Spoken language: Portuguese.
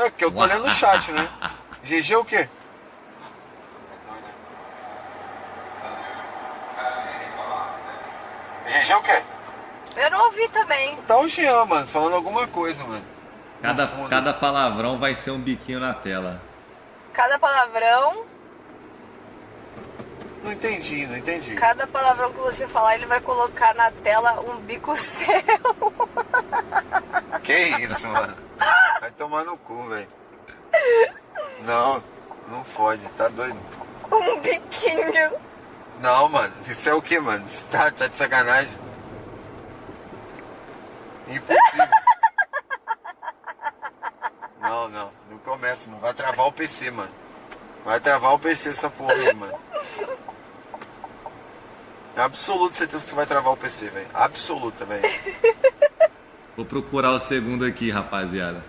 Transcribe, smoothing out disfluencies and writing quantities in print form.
É, que eu tô lendo o chat, né? GG o quê? GG o quê? Eu não ouvi também. Tá o Jean, mano, falando alguma coisa, mano. Cada, No fundo. cada palavrão vai ser um biquinho na tela. Cada palavrão, Não entendi, não entendi. cada palavrão que você falar, ele vai colocar na tela um bico seu. Que isso, mano? Vai tomar no cu, velho. Não, não fode, tá doido. Um biquinho. Não, mano, isso é o que, mano? Você tá de sacanagem? Impossível. Não começa, mano. Vai travar o PC, mano. Vai travar o PC essa porra aí, mano. É absoluta certeza que você vai travar o PC, velho. Absoluta, velho. Vou procurar o segundo aqui, rapaziada.